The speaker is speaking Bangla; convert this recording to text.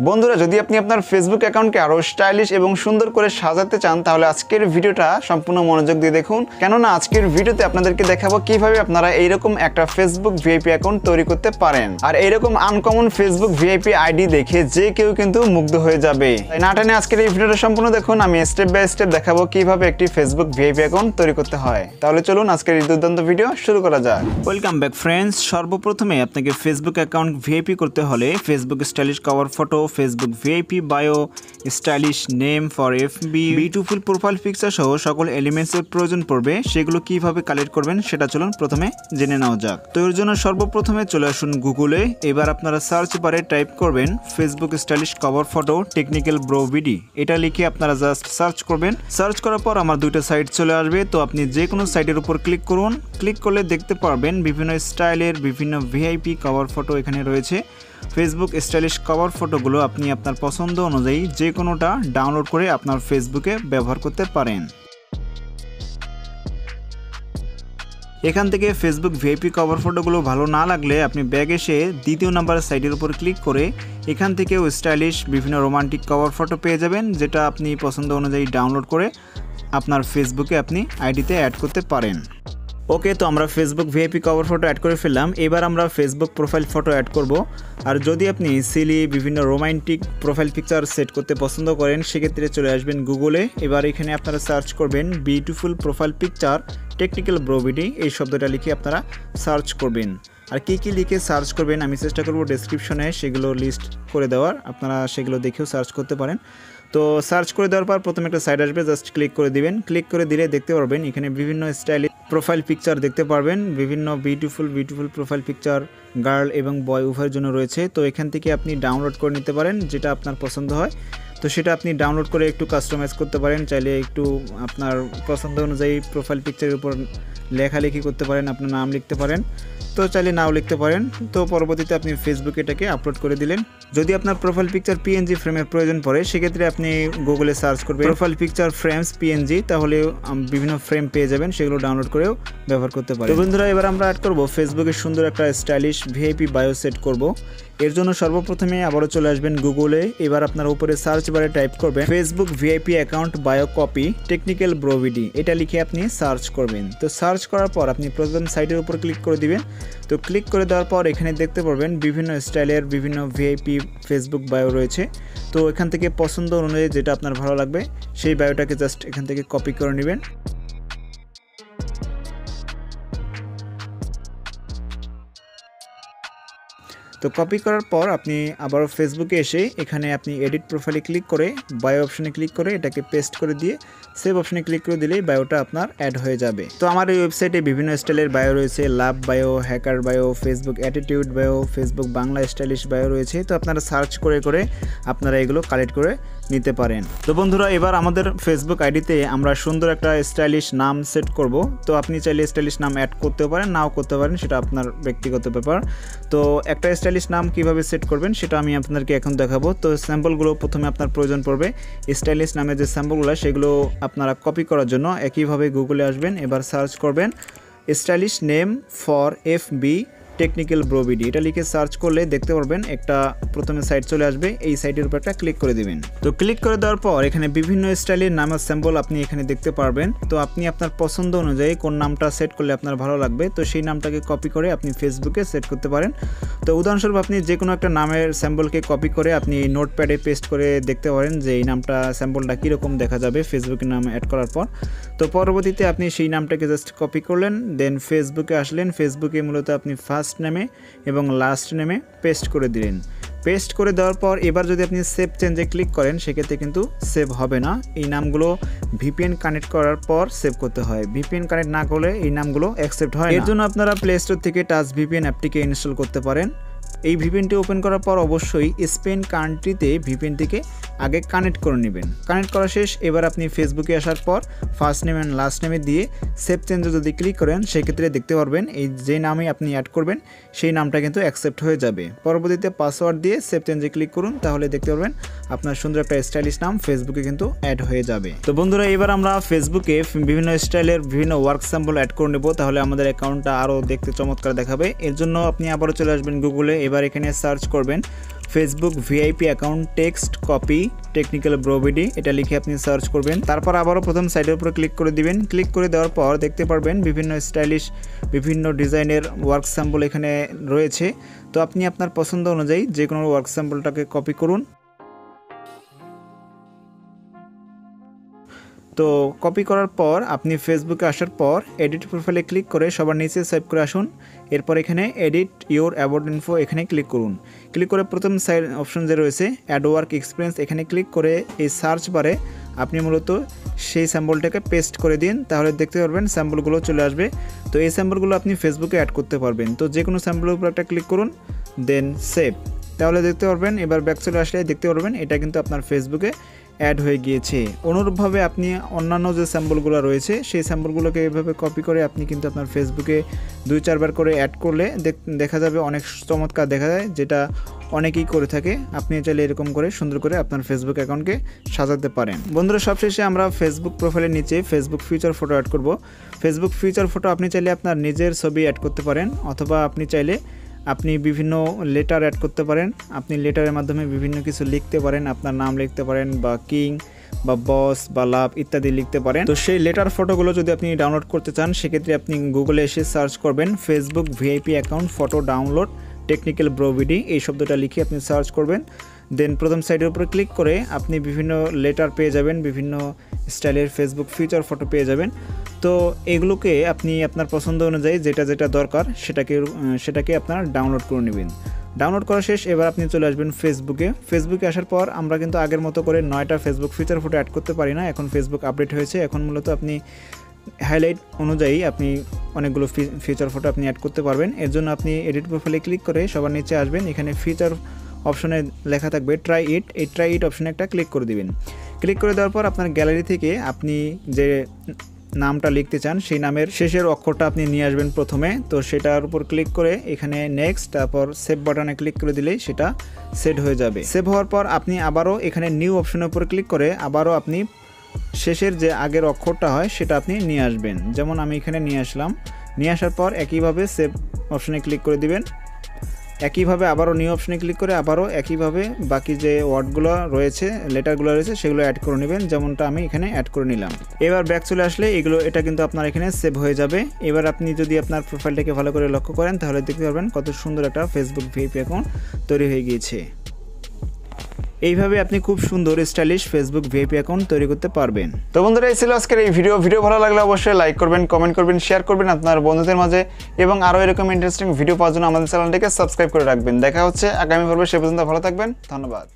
বন্ধুরা, যদি আপনি আপনার ফেসবুক অ্যাকাউন্টকে আরো স্টাইলিশ এবং সুন্দর করে সাজাতে চান তাহলে আজকের ভিডিওটা সম্পূর্ণ মনোযোগ দিয়ে দেখুন, কেননা আজকের ভিডিওতে আপনাদেরকে দেখাবো কিভাবে আপনারা এইরকম একটা ফেসবুক ভিআইপি অ্যাকাউন্ট তৈরি করতে পারেন। আর এইরকম আনকমন ফেসবুক ভিআইপি আইডি দেখে যে কেউ কিন্তু মুগ্ধ হয়ে যাবে। তাই না টেনে আজকের এই ভিডিওটা সম্পূর্ণ দেখুন, আমি স্টেপ বাই স্টেপ দেখাবো কিভাবে একটি ফেসবুক ভিআইপি অ্যাকাউন্ট তৈরি করতে হয়। তাহলে চলুন আজকের এই দুর্দান্ত ভিডিও শুরু করা যাক। Welcome back friends. সর্বপ্রথমে আপনাকে ফেসবুক অ্যাকাউন্ট ভিআইপি করতে হলে Facebook stylish cover photo, Facebook VIP bio, stylish name for FB, beautiful profile picture সহ সকল এলিমেন্টসের প্রয়োজন পড়বে। সেগুলো কিভাবে কালেক্ট করবেন সেটা চলুন প্রথমে জেনে নেওয়া যাক। তো এর জন্য সর্বপ্রথমে চলে আসুন গুগলে। এবার আপনারা সার্চ বারে টাইপ করবেন Facebook stylish cover photo technical bro VD. এটা লিখে আপনারা জাস্ট সার্চ করবেন। সার্চ করার পর আমার দুইটা সাইট চলে আসবে। তো আপনি যে কোনো সাইটের উপর ক্লিক করুন। ক্লিক করলে দেখতে পারবেন বিভিন্ন স্টাইলের বিভিন্ন ভিআইপি কভার ফটো এখানে রয়েছে। ফেসবুক স্টাইলিশ কভার ফটোগুলো আপনি আপনার পছন্দ অনুযায়ী যে কোনোটা ডাউনলোড করে আপনার ফেসবুকে ব্যবহার করতে পারেন। এখান থেকে ফেসবুক ভিআইপি কভার ফটোগুলো ভালো না লাগলে আপনি ব্যাক এসে দ্বিতীয় নাম্বার সাইটের উপর ক্লিক করে এখান থেকেও স্টাইলিশ বিভিন্ন রোমান্টিক কভার ফটো পেয়ে যাবেন, যেটা আপনি পছন্দ অনুযায়ী ডাউনলোড করে আপনার ফেসবুকে আপনি আইডিতে অ্যাড করতে পারেন। ওকে, তো আমরা Facebook VIP cover photo add করে ফেললাম। এবার আমরা ফেসবুক প্রোফাইল ফটো অ্যাড করব। আর যদি আপনি সিলি বিভিন্ন রোমান্টিক প্রোফাইল পিকচার সেট করতে পছন্দ করেন সেক্ষেত্রে চলে আসবেন গুগলে। এবার এখানে আপনারা সার্চ করবেন beautiful profile picture technical bro VD, এই শব্দটা লিখে আপনারা সার্চ করবেন। আর কী কী লিখে সার্চ করবেন আমি চেষ্টা করব ডেসক্রিপশনে সেগুলো লিস্ট করে দেওয়ার, আপনারা সেগুলো দেখেও সার্চ করতে পারেন। তো সার্চ করে দেওয়ার পর প্রথমে একটা সাইট আসবে, জাস্ট ক্লিক করে দিবেন। ক্লিক করে দিলে দেখতে পারবেন এখানে বিভিন্ন স্টাইলিশ প্রোফাইল পিকচার দেখতে পারবেন। বিভিন্ন বিউটিফুল প্রোফাইল পিকচার গার্ল এবং বয় উভয়ের জন্য রয়েছে। তো এখান থেকে আপনি ডাউনলোড করে নিতে পারেন যেটা আপনার পছন্দ হয়। তো সেটা আপনি ডাউনলোড করে একটু কাস্টমাইজ করতে পারেন। চাইলে একটু আপনার পছন্দ অনুযায়ী প্রোফাইল পিকচারের উপর লেখালেখি করতে পারেন, আপনার নাম লিখতে পারেন, তো চাইলে নাও লিখতে পারেন। তো পরবর্তীতে আপনি ফেসবুকে এটাকে আপলোড করে দিলেন। যদি আপনার প্রোফাইল পিকচার পিএনজি ফ্রেমের প্রয়োজন পড়ে সেক্ষেত্রে আপনি গুগলে সার্চ করবেন প্রোফাইল পিকচার ফ্রেমস পিএনজি, তাহলে বিভিন্ন ফ্রেম পেয়ে যাবেন, সেগুলো ডাউনলোড করেও ব্যবহার করতে পারেন। তো বন্ধুরা, এবার আমরা অ্যাড করব ফেসবুকে সুন্দর একটা স্টাইলিশ ভিআইপি বায়ো সেট করব। এর জন্য সর্বপ্রথমে আবারও চলে আসবেন গুগলে। এবার আপনার উপরে সার্চ বারে টাইপ করবেন Facebook VIP account bio copy technical bro VD, এটা লিখে আপনি সার্চ করবেন। তো সার্চ করার পর আপনি প্রথম সাইটের উপর ক্লিক করে দিবেন। তো ক্লিক করে দেওয়ার পর এখানে দেখতে পারবেন বিভিন্ন স্টাইলের বিভিন্ন ভিআইপি ফেসবুক বায়ো রয়েছে। তো এখান থেকে পছন্দ অনুযায়ী যেটা আপনার ভালো লাগবে সেই বায়োটাকে জাস্ট এখান থেকে কপি করে নেবেন। তো কপি করার পর আপনি আবারও ফেসবুকে এসে এখানে আপনি এডিট প্রোফাইলে ক্লিক করে বায়ো অপশনে ক্লিক করে এটাকে পেস্ট করে দিয়ে সেভ অপশনে ক্লিক করে দিলেই বায়োটা আপনার অ্যাড হয়ে যাবে। তো আমার এই ওয়েবসাইটে বিভিন্ন স্টাইলের বায়ো রয়েছে, love bio, hacker bio, Facebook attitude bio, Facebook Bangla stylish bio রয়েছে। তো আপনারা সার্চ করে করে আপনারা এগুলো কালেক্ট করে নিতে পারেন। তো বন্ধুরা, এবার আমাদের ফেসবুক আইডিতে আমরা সুন্দর একটা স্টাইলিশ নাম সেট করব। তো আপনি চাইলে স্টাইলিশ নাম অ্যাড করতেও পারেন, নাও করতে পারেন, সেটা আপনার ব্যক্তিগত ব্যাপার। তো একটা স্টাইলিশ নাম কিভাবে সেট করবেন সেটা আমি আপনাদেরকে এখন দেখাবো। তো স্যাম্পলগুলো প্রথমে আপনার প্রয়োজন পড়বে। স্টাইলিশ নামের যে স্যাম্পলগুলো সেগুলো আপনারা কপি করার জন্য একইভাবে গুগলে আসবেন। এবার সার্চ করবেন stylish name for FB technical bro VD, এটা লিখে সার্চ করলে দেখতে পারবেন একটা প্রথমে সাইট চলে আসবে। এই সাইটের উপর একটা ক্লিক করে দিবেন। তো ক্লিক করে দেওয়ার পর এখানে বিভিন্ন স্টাইলের নামের স্যাম্পল আপনি এখানে দেখতে পারবেন। তো আপনি আপনার পছন্দ অনুযায়ী কোন নামটা সেট করলে আপনার ভালো লাগবে তো সেই নামটাকে কপি করে আপনি ফেসবুকে সেট করতে পারেন। তো উদাহরণস্বরূপ আপনি যে কোনো একটা নামের স্যাম্পলকে কপি করে আপনি নোটপ্যাডে পেস্ট করে দেখতে পারেন যে এই নামটা স্যাম্পলটা কীরকম দেখা যাবে ফেসবুকের নাম অ্যাড করার পর। তো পরবর্তীতে আপনি সেই নামটাকে জাস্ট কপি করলেন, দেন ফেসবুকে আসলেন। ফেসবুকে মূলত আপনি ফার্স্ট নেমে এবং লাস্ট নেমে পেস্ট করে দিলেন। পেস্ট করে দেওয়ার পর এবার যদি আপনি সেভ চেঞ্জে ক্লিক করেন সেক্ষেত্রে কিন্তু সেভ হবে না। এই নামগুলো ভিপিএন কানেক্ট করার পর সেভ করতে হয়। ভিপিএন কানেক্ট না করলে এই নামগুলো অ্যাকসেপ্ট হয় না। এর জন্য আপনারা প্লে স্টোর থেকে টাচ ভিপিএন অ্যাপটিকে ইনস্টল করতে পারেন। এই ভিপিএনটি ওপেন করার পর অবশ্যই স্পেন কান্ট্রিতে ভিপিএনটিকে আগে কানেক্ট করে নেবেন। কানেক্ট করা শেষ। এবার আপনি ফেসবুকে আসার পর ফার্স্ট নেম অ্যান্ড লাস্ট নেমে দিয়ে সেভ চেঞ্জে যদি ক্লিক করেন সেক্ষেত্রে দেখতে পারবেন এই যে নামে আপনি অ্যাড করবেন সেই নামটা কিন্তু অ্যাকসেপ্ট হয়ে যাবে। পরবর্তীতে পাসওয়ার্ড দিয়ে সেভ চেঞ্জে ক্লিক করুন, তাহলে দেখতে পারবেন আপনার সুন্দর একটা স্টাইলিশ নাম ফেসবুকে কিন্তু অ্যাড হয়ে যাবে। তো বন্ধুরা, এবার আমরা ফেসবুকে বিভিন্ন স্টাইলের বিভিন্ন ওয়ার্ক স্যাম্পল অ্যাড করে নেব, তাহলে আমাদের অ্যাকাউন্টটা আরও দেখতে চমৎকার দেখাবে। এর জন্য আপনি আবারও চলে আসবেন গুগলে। এবার এখানে সার্চ করবেন Facebook VIP account text copy technical bro VD এটা লিখে আপনি সার্চ করবেন। তারপর আবারও প্রথম সাইডের উপরে ক্লিক করে দিবেন। ক্লিক করে দেওয়ার পর দেখতে পারবেন বিভিন্ন স্টাইলিশ বিভিন্ন ডিজাইনের ওয়ার্ক স্যাম্পল এখানে রয়েছে। তো আপনি আপনার পছন্দ অনুযায়ী যে কোনো ওয়ার্ক স্যাম্পলটাকে কপি করুন। তো কপি করার পর আপনি ফেসবুকে আসার পর এডিট প্রোফাইলে ক্লিক করে সবার নিচে সেভ করে আসুন। এরপর এখানে এডিট ইওর অ্যাবাউট ইনফো এখানে ক্লিক করুন। ক্লিক করে প্রথম সাইড অপশন যে রয়েছে অ্যাড ওয়ার্ক এক্সপিরিয়েন্স এখানে ক্লিক করে এই সার্চ বারে আপনি মূলত সেই স্যাম্পলটাকে পেস্ট করে দিন, তাহলে দেখতে পারবেন স্যাম্পলগুলো চলে আসবে। তো এই স্যাম্পলগুলো আপনি ফেসবুকে অ্যাড করতে পারবেন। তো যে কোনো স্যাম্পলের উপর একটা ক্লিক করুন, দেন সেভ, তাহলে দেখতে পারবেন এবার ব্যাক চলে আসলে দেখতে পারবেন এটা কিন্তু আপনার ফেসবুকে অ্যাড হয়ে গিয়েছে। অনুরূপভাবে আপনি অন্যান্য যে স্যাম্পলগুলো রয়েছে সেই স্যাম্পলগুলোকে এভাবে কপি করে আপনি কিন্তু আপনার ফেসবুকে 2-4 বার করে অ্যাড করলে দেখা যাবে অনেক চমৎকার দেখা যায়, যেটা অনেকেই করে থাকে। আপনি চাইলে এরকম করে সুন্দর করে আপনার ফেসবুক অ্যাকাউন্টকে সাজাতে পারেন। বন্ধুরা সবশেষে আমরা ফেসবুক প্রোফাইলের নিচে ফেসবুক ফিচার ফটো অ্যাড করব। ফেসবুক ফিচার ফটো আপনি চাইলে আপনার নিজের ছবি অ্যাড করতে পারেন, অথবা আপনি চাইলে আপনি বিভিন্ন লেটার অ্যাড করতে পারেন। আপনি লেটারের মাধ্যমে বিভিন্ন কিছু লিখতে পারেন, আপনার নাম লিখতে পারেন বা কিং বা বস বা লাভ ইত্যাদি লিখতে পারেন। তো সেই লেটার ফটোগুলো যদি আপনি ডাউনলোড করতে চান সেক্ষেত্রে আপনি গুগলে এসে সার্চ করবেন Facebook VIP account photo download technical bro VD এই শব্দটা লিখে আপনি সার্চ করবেন। দেন প্রথম সাইডের উপরে ক্লিক করে আপনি বিভিন্ন লেটার পেয়ে যাবেন, বিভিন্ন স্টাইলের ফেসবুক ফিচার ফটো পেয়ে যাবেন। তো এগুলোকে আপনি আপনার পছন্দ অনুযায়ী যেটা দরকার সেটাকে আপনার ডাউনলোড করে নেবেন। ডাউনলোড করা শেষ, এবার আপনি চলে আসবেন ফেসবুকে আসার পর আমরা কিন্তু আগের মতো করে 9টা ফেসবুক ফিচার ফটো অ্যাড করতে পারি না। এখন ফেসবুক আপডেট হয়েছে, এখন মূলত আপনি হাইলাইট অনুযায়ী আপনি অনেকগুলো ফিচার ফটো আপনি অ্যাড করতে পারবেন। এর জন্য আপনি এডিট প্রোফাইলে ক্লিক করে সবার নিচে আসবেন, এখানে ফিচার অপশনে লেখা থাকবে ট্রাই ইট, এই ট্রাই ইট অপশনে একটা ক্লিক করে দিবেন। ক্লিক করে দেওয়ার পর আপনার গ্যালারি থেকে আপনি যে নামটা লিখতে চান সেই নামের শেষের অক্ষরটা আপনি নিয়ে আসবেন প্রথমে। তো সেটার উপর ক্লিক করে এখানে নেক্সট, তারপর সেভ বাটনে ক্লিক করে দিলেই সেটা সেট হয়ে যাবে। সেভ হওয়ার পর আপনি আবারও এখানে নিউ অপশনের উপর ক্লিক করে আবারও আপনি শেষের যে আগের অক্ষরটা হয় সেটা আপনি নিয়ে আসবেন। যেমন আমি এখানে নিয়ে আসলাম, নিয়ে আসার পর একইভাবে সেভ অপশনে ক্লিক করে দিবেন। একইভাবে আবারও নিউ অপশনে ক্লিক করে আবারও একইভাবে বাকি যে ওয়ার্ডগুলো রয়েছে লেটারগুলো রয়েছে সেগুলো অ্যাড করে নেবেন, যেমনটা আমি এখানে অ্যাড করে নিলাম। এবার ব্যাক চলে আসলে এটা কিন্তু আপনার এখানে সেভ হয়ে যাবে। এবার আপনি যদি আপনার প্রোফাইলটাকে ভালো করে লক্ষ্য করেন তাহলে দেখতে পারবেন কত সুন্দর একটা ফেসবুক ভিআইপি অ্যাকাউন্ট তৈরি হয়ে গিয়েছে। এইভাবে আপনি খুব সুন্দর স্টাইলিশ ফেসবুক ভিআইপি অ্যাকাউন্ট তৈরি করতে পারবেন। তো বন্ধুরা এই ছিল আজকের এই ভিডিও ভালো লাগলে অবশ্যই লাইক করবেন, কমেন্ট করবেন, শেয়ার করবেন আপনার বন্ধুদের মাঝে, এবং আরও এরকম ইন্টারেস্টিং ভিডিও পাওয়ার জন্য আমাদের চ্যানেলটিকে সাবস্ক্রাইব করে রাখবেন। দেখা হচ্ছে আগামী পর্বে, সে পর্যন্ত ভালো থাকবেন, ধন্যবাদ।